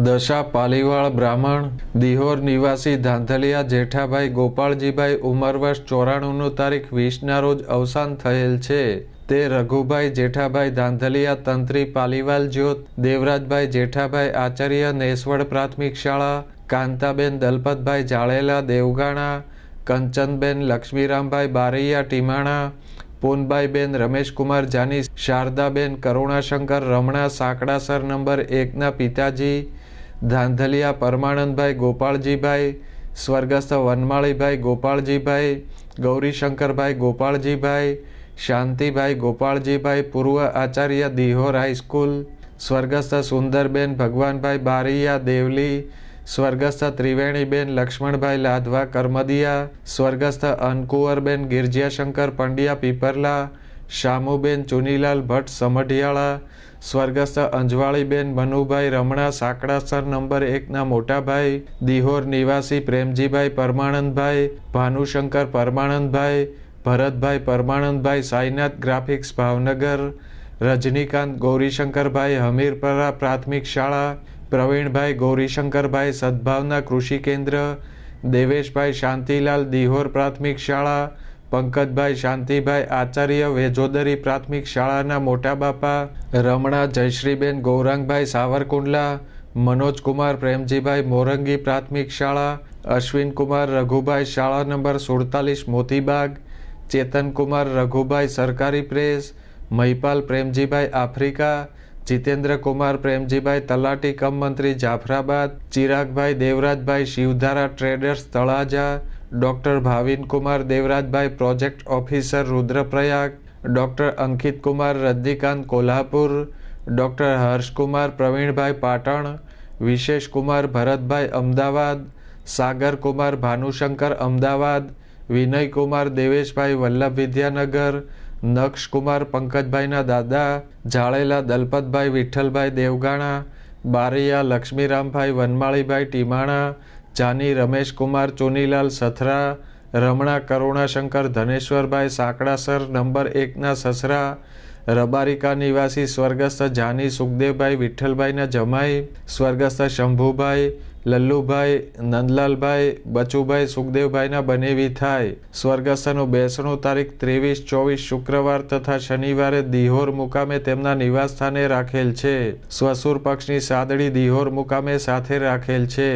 દશા પાલીવાળ બ્રાહ્મણ દિહોર નિવાસી ધાંધલિયા જેઠાભાઈ ગોપાળજીભાઈ ઉંમર વર્ષ 94 તારીખ 20ના રોજ અવસાન થયેલ છે। તે રઘુભાઈ જેઠાભાઈ ધાંધલિયા તંત્રી પાલીવાલ જ્યોત, દેવરાજભાઈ જેઠાભાઈ આચાર્ય નેસવડ પ્રાથમિક શાળા, કાંતાબેન દલપતભાઈ જાળેલા દેવગાણા, કંચનબેન લક્ષ્મીરામભાઈ બારૈયા ટીમાણા, પૂનબાઈબેન રમેશકુમાર જાની, શારદાબેન કરુણાશંકર રમણા સાંકડાસર નંબર 1ના પિતાજી, ધાંધલિયા પરમાનંદભાઈ ગોપાળજીભાઈ, સ્વર્ગસ્થ વનમાળીભાઈ ગોપાળજીભાઈ, ગૌરીશંકરભાઈ ગોપાળજીભાઈ, શાંતિભાઈ ગોપાળજીભાઈ પૂર્વ આચાર્ય દિહોર હાઈસ્કૂલ, સ્વર્ગસ્થ સુંદરબેન ભગવાનભાઈ બારૈયા દેવલી, સ્વર્ગસ્થ ત્રિવેણીબેન લક્ષ્મણભાઈ લાધવા કરમદિયા, સ્વર્ગસ્થ અનકુંવરબેન ગિરજિયાશંકર પંડ્યા પીપરલા, શામુબેન ચુનીલાલ ભટ્ટ સમઢિયાળા, સ્વર્ગસ્થ અંજવાળીબેન મનુભાઈ રમણા સાંકડાસર નંબર 1ના મોટાભાઈ, દિહોર નિવાસી પ્રેમજીભાઈ પરમાનંદભાઈ, ભાનુશંકર પરમાનંદભાઈ, ભરતભાઈ પરમાનંદભાઈ સાઈનાથ ગ્રાફિક્સ ભાવનગર, રજનીકાંત ગૌરીશંકરભાઈ હમીરપરા પ્રાથમિક શાળા, પ્રવીણભાઈ ગૌરીશંકરભાઈ સદભાવના કૃષિ કેન્દ્ર, દેવેશભાઈ શાંતિલાલ દિહોર પ્રાથમિક શાળા, પંકજભાઈ શાંતિભાઈ આચાર્ય વેજોદરી પ્રાથમિક શાળાના મોટા બાપા, રમણા જયશ્રીબેન ગૌરાંગભાઈ સાવરકુંડલા, મનોજકુમાર પ્રેમજીભાઈ મોરંગી પ્રાથમિક શાળા, અશ્વિનકુમાર રઘુભાઈ શાળા નંબર 47 મોતીબાગ, ચેતનકુમાર રઘુભાઈ સરકારી પ્રેસ, મહિપાલ પ્રેમજીભાઈ આફ્રિકા, જીતેન્દ્રકુમાર પ્રેમજીભાઈ તલાટી કમ મંત્રી Jafrabad, Chiragbhai Devrajbhai Shivdhara traders Talaja, doctor Bhavinkumar Devrajbhai project officer Rudraprayag, doctor Ankitkumar Rajnikant Kolhapur, doctor Harshkumar Pravinbhai Patan, Visheshkumar Bharatbhai Ahmedabad, Sagarkumar Bhanushankar Ahmedabad, Vinaykumar Deveshbhai Vallabh Vidyanagar, Nakshkumar પંકજભાઈના દાદા, જાળેલા દલપતભાઈ વિઠ્ઠલભાઈ દેવગાણા, બારૈયા લક્ષ્મીરામભાઈ વનમાળીભાઈ ટીમાણા, જાની રમેશકુમાર ચુનીલાલ સથરા, રમણા કરુણાશંકર ધનેશ્વરભાઈ સાંકડાસર નંબર 1ના સસરા, રબારિકા નિવાસી સ્વર્ગસ્થ જાની સુખદેવભાઈ વિઠ્ઠલભાઈના જમાઈ, સ્વર્ગસ્થ શંભુભાઈ, લલ્લુભાઈ, નંદલાલભાઈ, બચુભાઈ સુખદેવભાઈના બનેવી થાય। સ્વર્ગસ્થનું બેસણું તારીખ 23-24 શુક્રવાર તથા શનિવારે દિહોર મુકામે તેમના નિવાસ સ્થાને રાખેલ છે। સ્વસુર પક્ષની સાદડી દિહોર મુકામે સાથે રાખેલ છે।